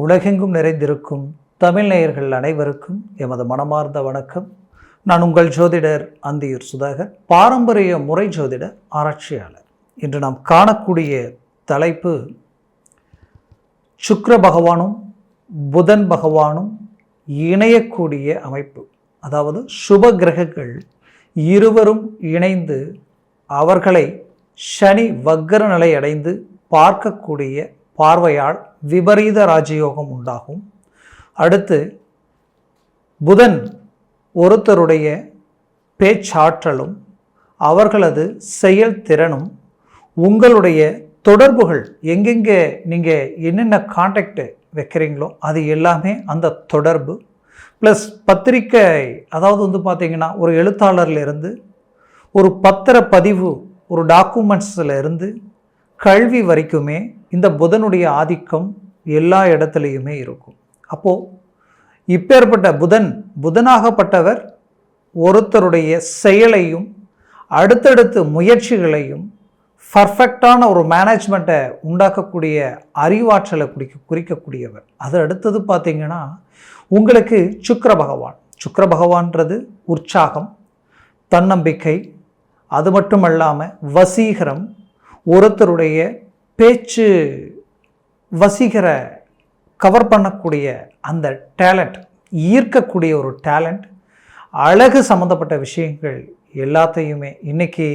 உலகெங்கும் நிறைந்திருக்கும் தமிழ் நேயர்கள் அனைவருக்கும் எமது மனமார்ந்த வணக்கம். நான் உங்கள் ஜோதிடர் அந்தியூர் சுதாகர், பாரம்பரிய முறை ஜோதிட ஆராய்ச்சியாளர். இன்று நாம் காணக்கூடிய தலைப்பு சுக்கிர பகவானும் புதன் பகவானும் இணையக்கூடிய அமைப்பு. அதாவது சுப கிரகங்கள் இருவரும் இணைந்து அவர்களை சனி வக்கர நிலை அடைந்து பார்க்கக்கூடிய பார்வையால் விபரீத ராஜயோகம் உண்டாகும். அடுத்து புதன் ஒருத்தருடைய பேச்சாற்றலும் அவர்களது செயல்திறனும் உங்களுடைய தொடர்புகள் எங்கெங்கே நீங்கள் என்னென்ன கான்டாக்ட் வைக்கிறீங்களோ அது எல்லாமே அந்த தொடர்பு ப்ளஸ் பத்திரிக்கை, அதாவது பார்த்தீங்கன்னா ஒரு எழுத்தாளர்லேருந்து ஒரு பத்திரப்பதிவு, ஒரு டாக்குமெண்ட்ஸில் இருந்து கல்வி வரைக்குமே இந்த புதனுடைய ஆதிக்கம் எல்லா இடத்துலையுமே இருக்கும். அப்போது இப்பேற்பட்ட புதனாகப்பட்டவர் ஒருத்தருடைய செயலையும் அடுத்தடுத்து முயற்சிகளையும் பர்ஃபெக்டான ஒரு மேனேஜ்மெண்ட்டை உண்டாக்கக்கூடிய அறிவாற்றலை குறிக்கக்கூடியவர். அது அடுத்தது பார்த்திங்கன்னா உங்களுக்கு சுக்கிர பகவான்றது உற்சாகம், தன்னம்பிக்கை, அது மட்டும் இல்லாமல் வசீகரம், ஒருத்தருடைய பேச்சு வசீகர கவர் பண்ணக்கூடிய அந்த டேலண்ட், ஈர்க்கக்கூடிய ஒரு டேலண்ட், அழகு சம்மந்தப்பட்ட விஷயங்கள் எல்லாத்தையுமே இன்றைக்கி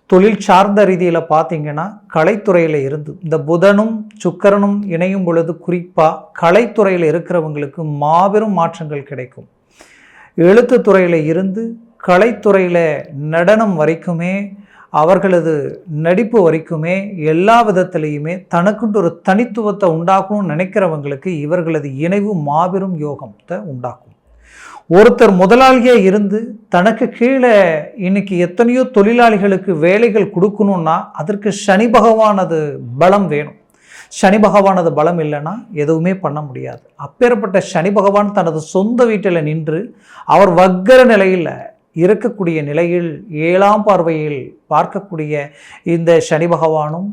தொழில் சார்ந்த ரீதியில் பார்த்திங்கன்னா கலைத்துறையில் இருந்து இந்த புதனும் சுக்கிரனும் இணையும் பொழுது குறிப்பாக கலைத்துறையில் இருக்கிறவங்களுக்கு மாபெரும் மாற்றங்கள் கிடைக்கும். எழுத்துத்துறையில் இருந்து கலைத்துறையில் நடனம் வரைக்குமே, அவர்களது நடிப்பு வரைக்குமே எல்லா விதத்திலையுமே தனக்குண்டு ஒரு தனித்துவத்தை உண்டாக்கணும்னு நினைக்கிறவங்களுக்கு இவர்களது இணைவு மாபெரும் யோகத்தை உண்டாக்கும். ஒருத்தர் முதலாளியாக இருந்து தனக்கு கீழே இன்னைக்கு எத்தனையோ தொழிலாளிகளுக்கு வேலைகள் கொடுக்கணும்னா அதற்கு சனி பகவானது பலம் வேணும். சனி பகவானது பலம் இல்லைன்னா எதுவுமே பண்ண முடியாது. அப்பேற்பட்ட சனி பகவான் தனது சொந்த வீட்டில் நின்று அவர் வக்கர நிலையில் இருக்கக்கூடிய நிலையில் 7ஆம் பார்வையில் பார்க்கக்கூடிய இந்த சனி பகவானும்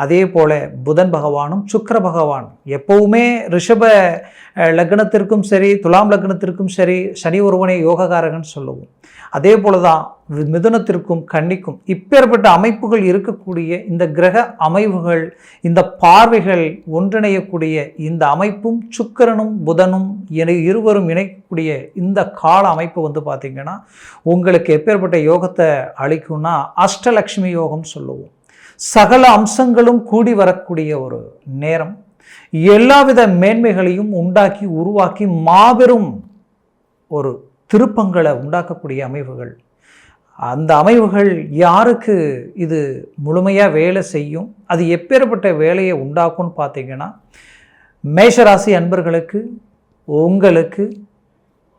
அதே போல் புதன் பகவானும் சுக்கிர பகவான் எப்போவுமே ரிஷப லக்னத்திற்கும் சரி துலாம் லக்னத்திற்கும் சரி சனி ஒருவனை யோககாரகன் சொல்லுவோம். அதே போல தான் மிதுனத்திற்கும் கன்னிக்கும் இப்பேற்பட்ட அமைப்புகள் இருக்கக்கூடிய இந்த கிரக அமைவுகள், இந்த பார்வைகள் ஒன்றிணையக்கூடிய இந்த அமைப்பும் சுக்கிரனும் புதனும் இருவரும் இணைக்கக்கூடிய இந்த கால அமைப்பு பார்த்திங்கன்னா உங்களுக்கு எப்பேற்பட்ட யோகத்தை அளிக்கும்னா அஷ்டலக்ஷ்மி யோகம் சொல்லுவோம். சகல அம்சங்களும் கூடி வரக்கூடிய ஒரு நேரம், எல்லாவித மேன்மைகளையும் உண்டாக்கி உருவாக்கி மாபெரும் ஒரு திருப்பங்களை உண்டாக்கக்கூடிய அமைவுகள். அந்த அமைவுகள் யாருக்கு இது முழுமையாக வேலை செய்யும், அது எப்பேற்பட்ட வேலையை உண்டாக்கும்னு பார்த்திங்கன்னா மேஷராசி அன்பர்களுக்கு உங்களுக்கு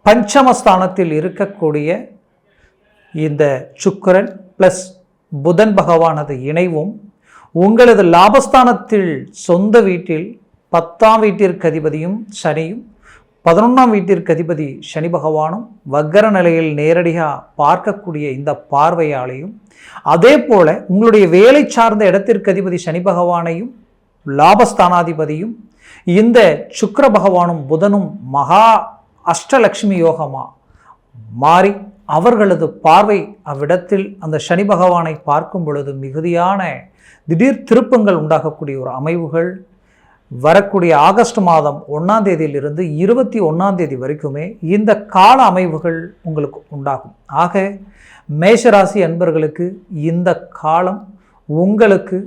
பஞ்சமஸ்தானத்தில் இருக்கக்கூடிய இந்த சுக்கிரன் ப்ளஸ் புதன் பகவானது இணைவும் உங்களது லாபஸ்தானத்தில் சொந்த வீட்டில் 10ஆம் வீட்டிற்கு அதிபதியும் சனியும் 11ஆம் வீட்டிற்கு அதிபதி சனி பகவானும் வக்கர நிலையில் நேரடியாக பார்க்கக்கூடிய இந்த பார்வையாலையும், அதே போல் உங்களுடைய வேலை சார்ந்த இடத்திற்கு அதிபதி சனி பகவானையும் லாபஸ்தானாதிபதியும் இந்த சுக்கிர பகவானும் புதனும் மகா அஷ்டலக்ஷ்மி யோகமாக மாறி அவர்களது பார்வை அவ்விடத்தில் அந்த சனி பகவானை பார்க்கும் பொழுது மிகுதியான திடீர் திருப்பங்கள் உண்டாகக்கூடிய ஒரு அமைவுகள் வரக்கூடிய ஆகஸ்ட் மாதம் 1ஆம் தேதியிலிருந்து 21ஆம் தேதி வரைக்குமே இந்த கால அமைவுகள் உங்களுக்கு உண்டாகும். ஆக மேஷராசி அன்பர்களுக்கு இந்த காலம் உங்களுக்கு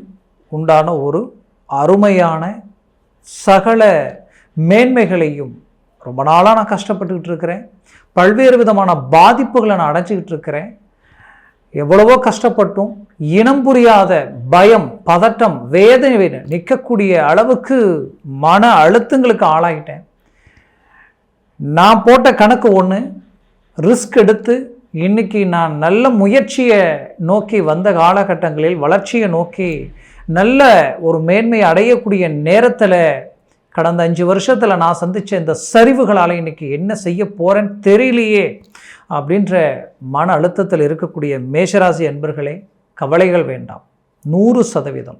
உண்டான ஒரு அருமையான சகல மேன்மைகளையும், ரொம்ப நாளாக நான் கஷ்டப்பட்டுக்கிட்டு இருக்கிறேன், பல்வேறு விதமான பாதிப்புகளை நான் அடைஞ்சிக்கிட்டு இருக்கிறேன், எவ்வளவோ கஷ்டப்பட்டும் இனம் புரியாத பயம், பதட்டம், வேதனை நிற்கக்கூடிய அளவுக்கு மன அழுத்தங்களுக்கு ஆளாகிட்டேன். நான் போட்ட கணக்கு ஒன்று, ரிஸ்க் எடுத்து இன்னைக்கு நான் நல்ல முயற்சியை நோக்கி வந்த காலகட்டங்களில் வளர்ச்சியை நோக்கி நல்ல ஒரு மேன்மை அடையக்கூடிய நேரத்தில் கடந்த 5 வருஷத்தில் நான் சந்தித்த இந்த சரிவுகளால் இன்றைக்கி என்ன செய்ய போகிறேன்னு தெரியலையே அப்படின்ற மன அழுத்தத்தில் இருக்கக்கூடிய மேஷராசி அன்பர்களே, கவலைகள் வேண்டாம். 100%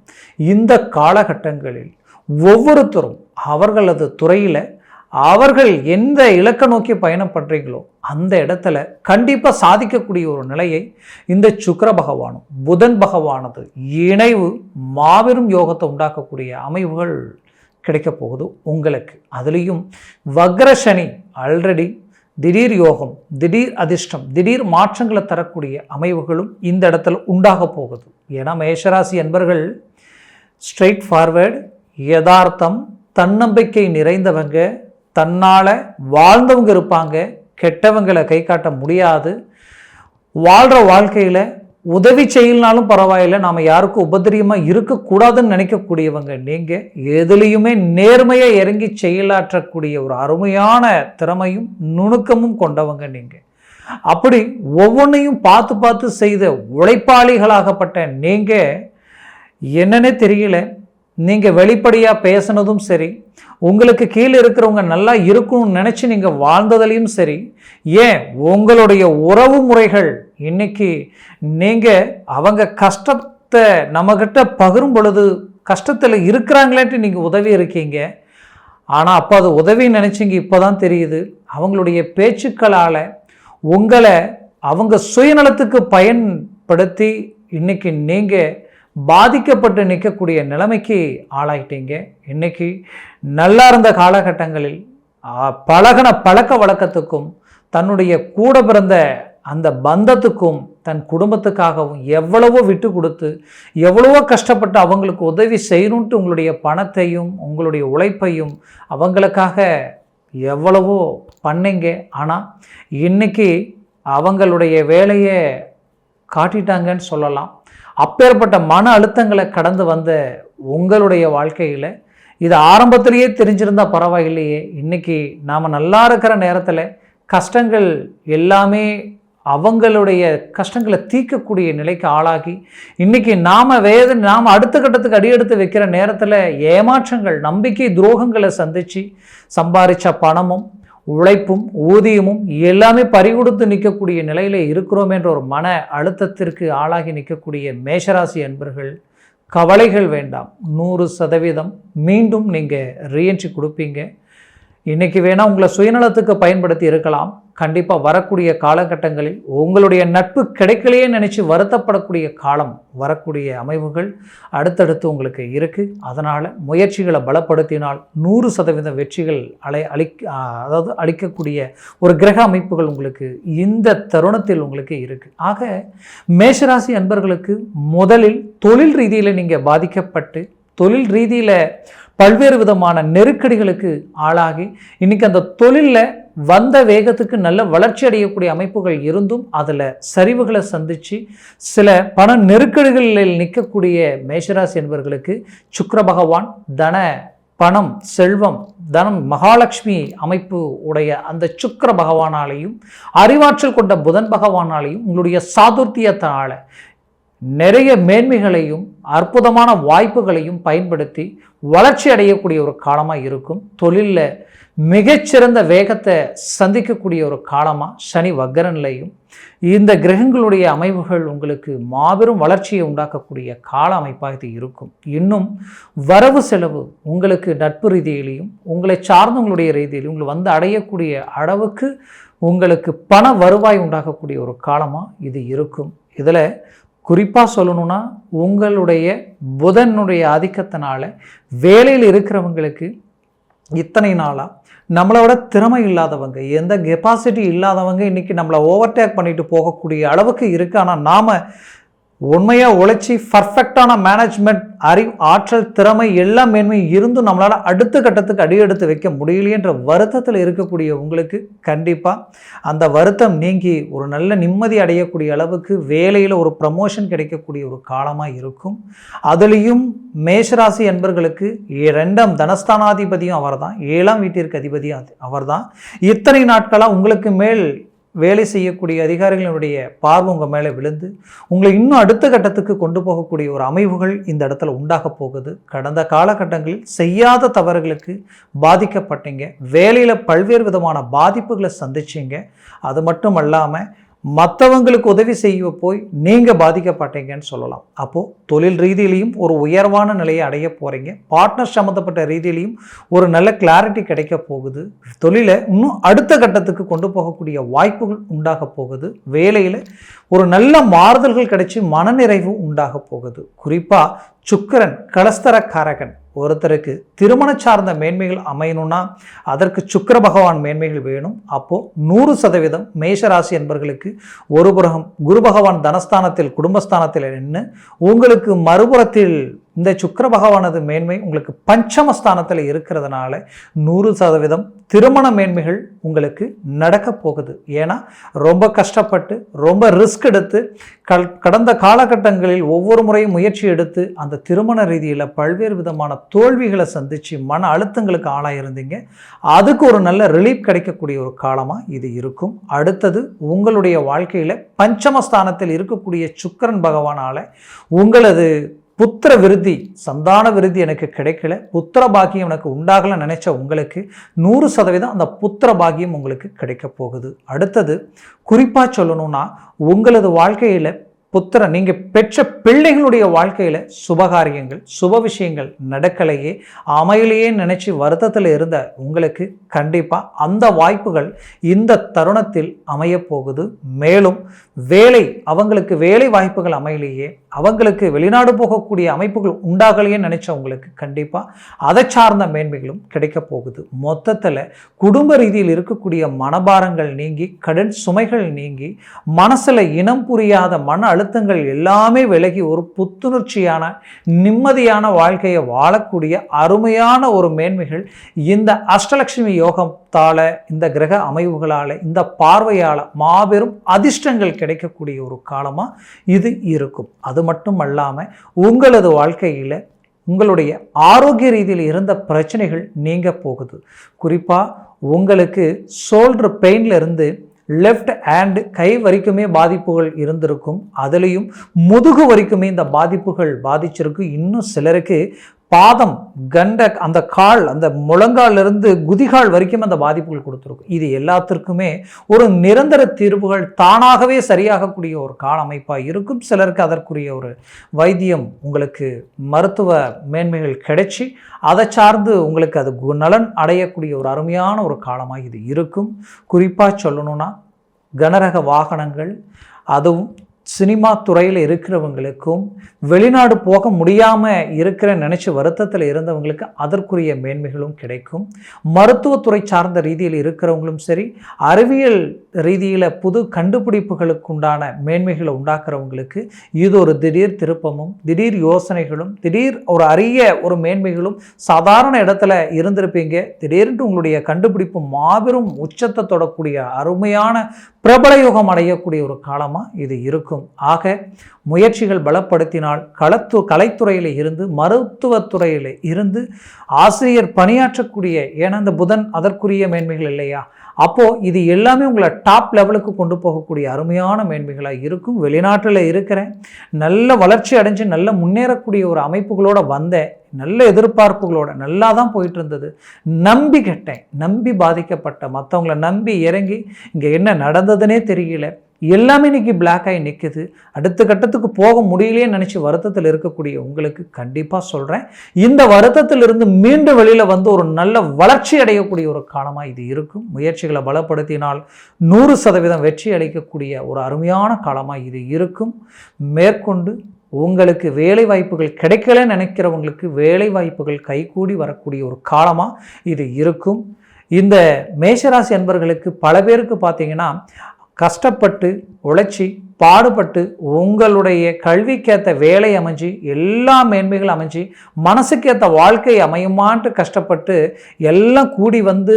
இந்த காலகட்டங்களில் ஒவ்வொருத்தரும் அவர்களது துறையில் அவர்கள் எந்த இலக்கை நோக்கி பயணம் பண்ணுறீங்களோ அந்த இடத்துல கண்டிப்பாக சாதிக்கக்கூடிய ஒரு நிலையை இந்த சுக்கிர பகவானும் புதன் பகவானது இணைவு மாபெரும் யோகத்தை உண்டாக்கக்கூடிய அமைவுகள் கிடைக்க போகுது உங்களுக்கு. அதுலேயும் வக்ர சனி ஆல்ரெடி திடீர் யோகம், திடீர் அதிர்ஷ்டம், திடீர் மாற்றங்களை தரக்கூடிய அமைவுகளும் இந்த இடத்துல உண்டாக போகுது. ஏன்னா மேஷராசி என்பர்கள் ஸ்ட்ரெயிட் ஃபார்வேர்டு, யதார்த்தம், தன்னம்பிக்கை நிறைந்தவங்க, தன்னால் வாழ்ந்தவங்க இருப்பாங்க, கெட்டவங்களை கை காட்ட முடியாது. வாழ்கிற வாழ்க்கையில் உதவி செய்யலனாலும் பரவாயில்லை, நாம் யாருக்கும் உபத்திரியமாக இருக்கக்கூடாதுன்னு நினைக்கக்கூடியவங்க நீங்கள். எதுலேயுமே நேர்மையாக இறங்கி செயலாற்றக்கூடிய ஒரு அருமையான திறமையும் நுணுக்கமும் கொண்டவங்க நீங்கள். அப்படி ஒவ்வொன்றையும் பார்த்து பார்த்து செய்த உழைப்பாளிகளாகப்பட்ட நீங்கள் என்னன்னே தெரியல, நீங்கள் வெளிப்படையாக பேசுனதும் சரி, உங்களுக்கு கீழே இருக்கிறவங்க நல்லா இருக்கும்னு நினச்சி நீங்கள் வாழ்ந்ததுலேயும் சரி, ஏன் உங்களுடைய உறவு முறைகள் இன்னைக்கு நீங்கள் அவங்க கஷ்டத்தை நம்மக்கிட்ட பகிரும் பொழுது கஷ்டத்தில் இருக்கிறாங்களேன்ட்டு நீங்கள் உதவி இருக்கீங்க. ஆனால் அப்போ அது உதவி நினச்சிங்க, இப்போ தான் தெரியுது அவங்களுடைய பேச்சுக்களால் உங்களை அவங்க சுயநலத்துக்கு பயன்படுத்தி இன்னைக்கு நீங்கள் பாதிக்கப்பட்டு நிற்கக்கூடிய நிலைமைக்கு ஆளாயிட்டீங்க. இன்னைக்கு நல்லா இருந்த காலகட்டங்களில் பழகின பழக்க வழக்கத்துக்கும் தன்னுடைய கூட பிறந்த அந்த பந்தத்துக்கும் தன் குடும்பத்துக்காகவும் எவ்வளவோ விட்டு கொடுத்து எவ்வளவோ கஷ்டப்பட்டு அவங்களுக்கு உதவி செய்யணுன்ட்டு உங்களுடைய பணத்தையும் உங்களுடைய உழைப்பையும் அவங்களுக்காக எவ்வளவோ பண்ணீங்க. ஆனால் இன்னைக்கு அவங்களுடைய வேலையை காட்டிட்டாங்கன்னு சொல்லலாம். அப்பேற்பட்ட மன அழுத்தங்களை கடந்து வந்த உங்களுடைய வாழ்க்கையில் இது ஆரம்பத்திலேயே தெரிஞ்சிருந்தால் பரவாயில்லையே, இன்றைக்கி நாம் நல்லா இருக்கிற நேரத்தில் கஷ்டங்கள் அவங்களுடைய கஷ்டங்களை தீர்க்கக்கூடிய நிலைக்கு ஆளாகி இன்றைக்கி நாம் அடுத்த கட்டத்துக்கு அடியெடுத்து வைக்கிற நேரத்தில் ஏமாற்றங்கள், நம்பிக்கை துரோகங்களை சந்தித்து சம்பாதிச்ச பணமும் உழைப்பும் ஊதியமும் எல்லாமே பறிகொடுத்து நிற்கக்கூடிய நிலையில் இருக்கிறோம் என்ற ஒரு மன அழுத்தத்திற்கு ஆளாகி நிற்கக்கூடிய மேஷராசி அன்பர்கள் கவலைகள் வேண்டாம். 100% மீண்டும் நீங்கள் ரீஎன்ட்ரி கொடுப்பீங்க. இன்றைக்கி வேணால் உங்களை சுயநலத்துக்கு பயன்படுத்தி இருக்கலாம். கண்டிப்பாக வரக்கூடிய காலகட்டங்களில் உங்களுடைய நட்பு கிடைக்கலையே நினச்சி வருத்தப்படக்கூடிய காலம் வரக்கூடிய அமைவுகள் அடுத்தடுத்து உங்களுக்கு இருக்குது. அதனால் முயற்சிகளை பலப்படுத்தினால் 100% வெற்றிகள் அளிக்கக்கூடிய ஒரு கிரக அமைப்புகள் உங்களுக்கு இந்த தருணத்தில் உங்களுக்கு இருக்குது. ஆக மேஷராசி அன்பர்களுக்கு முதலில் தொழில் ரீதியில் நீங்கள் பாதிக்கப்பட்டு தொழில் ரீதியில் பல்வேறு விதமான நெருக்கடிகளுக்கு ஆளாகி இன்றைக்கி அந்த தொழிலில் வந்த வேகத்துக்கு நல்ல வளர்ச்சி அடையக்கூடிய அமைப்புகள் இருந்தும் அதில் சரிவுகளை சந்தித்து சில பண நெருக்கடிகளில் நிற்கக்கூடிய மேஷராசி என்பவர்களுக்கு சுக்கிர பகவான் தன பணம் செல்வம் தனம் மகாலட்சுமி அமைப்பு உடைய அந்த சுக்கிர பகவானாலையும் அறிவாற்றல் கொண்ட புதன் பகவானாலையும் உங்களுடைய சாதுர்த்தியத்தினால நிறைய மேன்மைகளையும் அற்புதமான வாய்ப்புகளையும் பயன்படுத்தி வளர்ச்சி அடையக்கூடிய ஒரு காலமாக இருக்கும். தொழிலில் மிகச்சிறந்த வேகத்தை சந்திக்கக்கூடிய ஒரு காலமாக சனி வக்கரன்லையும் இந்த கிரகங்களுடைய அமைவுகள் உங்களுக்கு மாபெரும் வளர்ச்சியை உண்டாக்கக்கூடிய கால அமைப்பாக இது இருக்கும். இன்னும் வரவு செலவு உங்களுக்கு நட்பு ரீதியிலையும் உங்களை சார்ந்தவங்களுடைய ரீதியிலையும் உங்களை வந்து அடையக்கூடிய அளவுக்கு உங்களுக்கு பண வருவாய் உண்டாக்கக்கூடிய ஒரு காலமாக இது இருக்கும். இதில் குறிப்பாக சொல்லணும்னா உங்களுடைய புதனுடைய ஆதிக்கத்தினால வேலையில் இருக்கிறவங்களுக்கு இத்தனை நாளாக நம்மளோட திறமை இல்லாதவங்க, எந்த கெப்பாசிட்டி இல்லாதவங்க இன்றைக்கி நம்மளை ஓவர்டேக் பண்ணிட்டு போகக்கூடிய அளவுக்கு இருக்குது. ஆனால் நாம் உண்மையாக உழைச்சி பர்ஃபெக்டான மேனேஜ்மெண்ட் ஆற்றல் திறமை எல்லா மேன்மையும் இருந்தும் நம்மளால் அடுத்த கட்டத்துக்கு அடியெடுத்து வைக்க முடியலையன்ற வருத்தத்தில் இருக்கக்கூடிய உங்களுக்கு கண்டிப்பாக அந்த வருத்தம் நீங்கி ஒரு நல்ல நிம்மதி அடையக்கூடிய அளவுக்கு வேலையில் ஒரு ப்ரமோஷன் கிடைக்கக்கூடிய ஒரு காலமாக இருக்கும். அதுலேயும் மேஷராசி என்பர்களுக்கு 2ஆம் தனஸ்தானாதிபதியும் அவர் தான், 7ஆம் வீட்டிற்கு அதிபதியும் அவர் தான். இத்தனை நாட்களாக உங்களுக்கு மேல் வேலை செய்யக்கூடிய அதிகாரிகளுடைய பார்வை உங்கள் மேலே விழுந்து உங்களை இன்னும் அடுத்த கட்டத்துக்கு கொண்டு போகக்கூடிய ஒரு அமைவுகள் இந்த இடத்துல உண்டாக போகுது. கடந்த காலகட்டங்களில் செய்யாத தவறுகளுக்கு பாதிக்கப்பட்டீங்க, வேலையில் பல்வேறு விதமான பாதிப்புகளை சந்திச்சிங்க. அது மட்டும் அல்லாமல் மற்றவங்களுக்கு உதவி செய்ய போய் நீங்கள் பாதிக்கப்பட்டீங்கன்னு சொல்லலாம். அப்போது தொழில் ரீதியிலையும் ஒரு உயர்வான நிலையை அடைய போகிறீங்க. பார்ட்னர் சம்மந்தப்பட்ட ரீதியிலையும் ஒரு நல்ல கிளாரிட்டி கிடைக்க போகுது. தொழிலை இன்னும் அடுத்த கட்டத்துக்கு கொண்டு போகக்கூடிய வாய்ப்புகள் உண்டாக போகுது. வேலையில் ஒரு நல்ல மாறுதல்கள் கிடைச்சி மனநிறைவு உண்டாக போகுது. குறிப்பாக சுக்கிரன் கலஸ்தரக்காரகன். ஒருத்தருக்கு திருமண சார்ந்த மேன்மைகள் அமையணும்னா அதற்கு சுக்கிர பகவான் மேன்மைகள் வேணும். அப்போது 100% மேஷராசி என்பர்களுக்கு ஒரு புறம் குரு பகவான் தனஸ்தானத்தில் குடும்பஸ்தானத்தில் நின்று உங்களுக்கு மறுபுறத்தில் இந்த சுக்கிர பகவானது மேன்மை உங்களுக்கு பஞ்சமஸ்தானத்தில் இருக்கிறதுனால 100% திருமண மேன்மைகள் உங்களுக்கு நடக்க போகுது. ஏன்னா ரொம்ப கஷ்டப்பட்டு ரொம்ப ரிஸ்க் எடுத்து கடந்த காலகட்டங்களில் ஒவ்வொரு முறையும் முயற்சி எடுத்து அந்த திருமண ரீதியில் பல்வேறு விதமான தோல்விகளை சந்தித்து மன அழுத்தங்களுக்கு ஆளாயிருந்தீங்க. அதுக்கு ஒரு நல்ல ரிலீஃப் கிடைக்கக்கூடிய ஒரு காலமாக இது இருக்கும். அடுத்தது உங்களுடைய வாழ்க்கையில் பஞ்சமஸ்தானத்தில் இருக்கக்கூடிய சுக்கிரன் பகவானால் உங்களது புத்திர விருத்தி சந்தான விருத்தி எனக்கு கிடைக்கல, புத்திர பாக்கியம் எனக்கு உண்டாகல நினைச்ச உங்களுக்கு 100% அந்த புத்திர பாக்கியம் உங்களுக்கு கிடைக்க போகுது. அடுத்தது குறிப்பாக சொல்லணும்னா உங்களது வாழ்க்கையில் புத்திரன் நீங்கள் பெற்ற பிள்ளைகளுடைய வாழ்க்கையில் சுபகாரியங்கள் சுப விஷயங்கள் நடக்கலையே அமையிலேயே நினைச்சு வருத்தத்தில் இருந்த உங்களுக்கு கண்டிப்பாக அந்த வாய்ப்புகள் இந்த தருணத்தில் அமைய போகுது. மேலும் வேலை அவங்களுக்கு வேலை வாய்ப்புகள் அமையிலேயே அவங்களுக்கு வெளிநாடு போகக்கூடிய அமைப்புகள் உண்டாகலையே நினைச்ச உங்களுக்கு கண்டிப்பாக அதை சார்ந்த மேன்மைகளும் கிடைக்க போகுது. மொத்தத்தில் குடும்ப ரீதியில் இருக்கக்கூடிய மனபாரங்கள் நீங்கி கடன் சுமைகள் நீங்கி மனசில் இனம் புரியாத மன அழுத்தங்கள் எல்லாமே விலகி ஒரு புத்துணர்ச்சியான நிம்மதியான வாழ்க்கையை வாழக்கூடிய அருமையான ஒரு மேன்மைகள் இந்த அஷ்டலட்சுமி யோகத்தால இந்த கிரக அமைவுகளால் இந்த பார்வையால் மாபெரும் அதிர்ஷ்டங்கள் கிடைக்கக்கூடிய ஒரு காலமாக இது இருக்கும். அது மட்டும் அல்லாமல் உங்களது வாழ்க்கையில் உங்களுடைய ஆரோக்கிய ரீதியில் இருந்த பிரச்சனைகள் நீங்க போகுது. குறிப்பாக உங்களுக்கு ஷோல்டர் பெயின்ல இருந்து லெஃப்ட் ஹேண்டு கை வரைக்குமே பாதிப்புகள் இருந்திருக்கும். அதுலேயும் முதுகு வரைக்குமே இந்த பாதிப்புகள் பாதிச்சிருக்கு. இன்னும் சிலருக்கு பாதம் கண்ட அந்த கால் அந்த முழங்காலிருந்து குதிகால் வரைக்கும் அந்த பாதிப்புகள் கொடுத்துருக்கும். இது எல்லாத்திற்குமே ஒரு நிரந்தர தீர்வுகள் தானாகவே சரியாகக்கூடிய ஒரு கால அமைப்பாக இருக்கும். சிலருக்கு அதற்குரிய ஒரு வைத்தியம் உங்களுக்கு மருத்துவ மேன்மைகள் கிடைச்சி அதை சார்ந்து உங்களுக்கு அது நலன் அடையக்கூடிய ஒரு அருமையான ஒரு காலமாக இது இருக்கும். குறிப்பாக சொல்லணும்னா கனரக வாகனங்கள் அதுவும் சினிமா துறையில் இருக்கிறவங்களுக்கும் வெளிநாடு போக முடியாமல் இருக்கிற நினச்சி வருத்தத்தில் இருந்தவங்களுக்கு அதற்குரிய மேன்மைகளும் கிடைக்கும். மருத்துவத்துறை சார்ந்த ரீதியில் இருக்கிறவங்களும் சரி, அறிவியல் ரீதியில் புது கண்டுபிடிப்புகளுக்கு உண்டான மேன்மைகளை உண்டாக்குறவங்களுக்கு இது ஒரு திடீர் திருப்பமும் திடீர் யோசனைகளும் திடீர் ஒரு அரிய ஒரு மேன்மைகளும். சாதாரண இடத்துல இருந்திருப்பீங்க, திடீர்னு உங்களுடைய கண்டுபிடிப்பு மாபெரும் உச்சத்தை தொடக்கூடிய அருமையான பிரபல யுகம் அடையக்கூடிய ஒரு காலமாக இது இருக்கும். ஆக முயற்சிகள் பலப்படுத்தினால் கலைத்துறையில் இருந்து மருத்துவத்துறையில் இருந்து ஆசிரியர் பணியாற்றக்கூடிய, ஏன்னா இந்த புதன் அதற்குரிய மேன்மைகள் இல்லையா, அப்போது இது எல்லாமே உங்களை டாப் லெவலுக்கு கொண்டு போகக்கூடிய அருமையான மேன்மைகளாக இருக்கும். வெளிநாட்டில் இருக்கிறேன், நல்ல வளர்ச்சி அடைஞ்சு நல்ல முன்னேறக்கூடிய ஒரு அமைப்புகளோடு வந்தேன், நல்ல எதிர்பார்ப்புகளோட நல்லா தான் போயிட்டு இருந்தது, நம்பி கெட்டேன், நம்பி பாதிக்கப்பட்ட மற்றவங்கள நம்பி இறங்கி இங்கே என்ன நடந்ததுன்னே தெரியல, எல்லாமே இன்னைக்கு பிளாக் ஆகி நிற்குது, அடுத்த கட்டத்துக்கு போக முடியலையே நினச்சி வருத்தத்தில் இருக்கக்கூடிய உங்களுக்கு கண்டிப்பாக சொல்கிறேன், இந்த வருத்தத்திலிருந்து மீண்டும் வெளியில் வந்து ஒரு நல்ல வளர்ச்சி அடையக்கூடிய ஒரு காலமாக இது இருக்கும். முயற்சிகளை பலப்படுத்தினால் 100% வெற்றி அளிக்கக்கூடிய ஒரு அருமையான காலமாக இது இருக்கும். மேற்கொண்டு உங்களுக்கு வேலை வாய்ப்புகள் கிடைக்கல நினைக்கிறவங்களுக்கு வேலை வாய்ப்புகள் கைகூடி வரக்கூடிய ஒரு காலமாக இது இருக்கும். இந்த மேஷராசி அன்பர்களுக்கு பல பேருக்கு பார்த்தீங்கன்னா கஷ்டப்பட்டு உழைச்சி பாடுபட்டு உங்களுடைய கல்விக்கேற்ற வேலை அமைஞ்சு எல்லா மேன்மைகளும் அமைஞ்சு மனசுக்கேற்ற வாழ்க்கை அமையுமான்ட்டு கஷ்டப்பட்டு எல்லாம் கூடி வந்து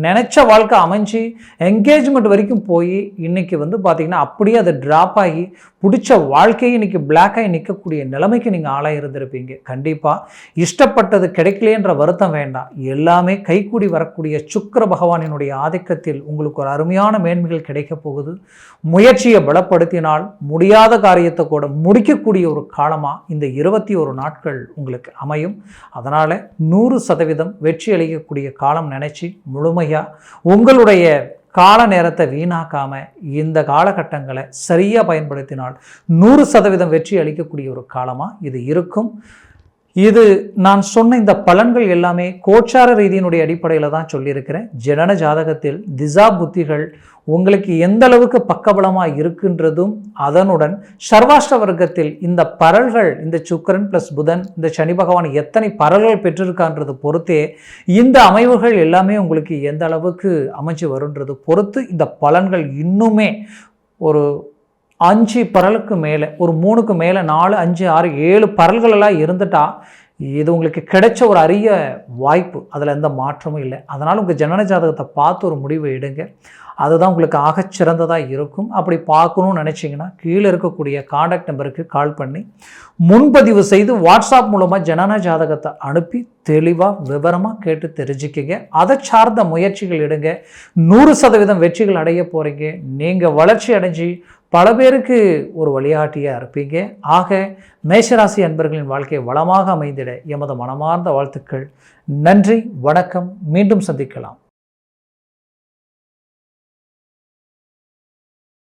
நினச்ச வாழ்க்கை அமைஞ்சு என்கேஜ்மெண்ட் வரைக்கும் போய் இன்றைக்கி வந்து பார்த்திங்கன்னா அப்படியே அது ட்ராப் ஆகி பிடிச்ச வாழ்க்கையை இன்றைக்கி பிளாக் ஆகி நிற்கக்கூடிய நிலைமைக்கு நீங்கள் ஆளாக இருந்திருப்பீங்க. கண்டிப்பாக இஷ்டப்பட்டது கிடைக்கலேன்ற வருத்தம் வேண்டாம், எல்லாமே கைக்கூடி வரக்கூடிய சுக்கிர பகவானினுடைய ஆதிக்கத்தில் உங்களுக்கு ஒரு அருமையான மேன்மைகள் கிடைக்க போகுது. முயற்சியை பலப்படுத்தினால் முடியாத காரியத்தை கூட முடிக்கக்கூடிய ஒரு காலமாக இந்த 21 நாட்கள் உங்களுக்கு அமையும். அதனால் 100% வெற்றி அளிக்கக்கூடிய காலம் நினச்சி முழுமையாக உங்களுடைய கால நேரத்தை வீணாக்காமல் இந்த காலகட்டங்களை சரியாக பயன்படுத்தினால் 100% வெற்றி அளிக்கக்கூடிய ஒரு காலமாக இது இருக்கும். இது நான் சொன்ன இந்த பலன்கள் எல்லாமே கோச்சார ரீதியினுடைய அடிப்படையில் தான் சொல்லியிருக்கிறேன். ஜனன ஜாதகத்தில் திசா புத்திகள் உங்களுக்கு எந்த அளவுக்கு பக்கபலமாக இருக்குன்றதும், அதனுடன் சர்வாஷ்ட வர்க்கத்தில் இந்த பரல்கள், இந்த சுக்கிரன் ப்ளஸ் புதன், இந்த சனி பகவான் எத்தனை பரல்கள் பெற்றிருக்கான்றது பொறுத்தே இந்த அமைவுகள் எல்லாமே உங்களுக்கு எந்த அளவுக்கு அமைஞ்சு வருன்றது பொறுத்து இந்த பலன்கள் இன்னுமே ஒரு 5 பரலுக்கு மேலே, ஒரு 3க்கு மேலே 4, 5, 6, 7 பரல்களெல்லாம் இருந்துட்டா இது உங்களுக்கு கிடைச்ச ஒரு அரிய வாய்ப்பு. அதில் எந்த மாற்றமும் இல்லை. அதனால் உங்கள் ஜனன ஜாதகத்தை பார்த்து ஒரு முடிவை எடுங்க. அதுதான் உங்களுக்கு ஆகச்சிறந்ததாக இருக்கும். அப்படி பார்க்கணும்னு நினச்சிங்கன்னா கீழே இருக்கக்கூடிய காண்டாக்ட் நம்பருக்கு கால் பண்ணி முன்பதிவு செய்து வாட்ஸ்அப் மூலமாக ஜனன ஜாதகத்தை அனுப்பி தெளிவாக விவரமாக கேட்டு தெரிஞ்சுக்கிங்க. அதை சார்ந்த முயற்சிகள் எடுங்க. 100% வெற்றிகள் அடைய போகிறீங்க. நீங்கள் வளர்ச்சி அடைஞ்சு பல பேருக்கு ஒரு வழிகாட்டியாக இருப்பீங்க. ஆக மேஷராசி அன்பர்களின் வாழ்க்கை வளமாக அமைந்திட எமது மனமார்ந்த வாழ்த்துக்கள். நன்றி, வணக்கம். மீண்டும் சந்திக்கலாம்.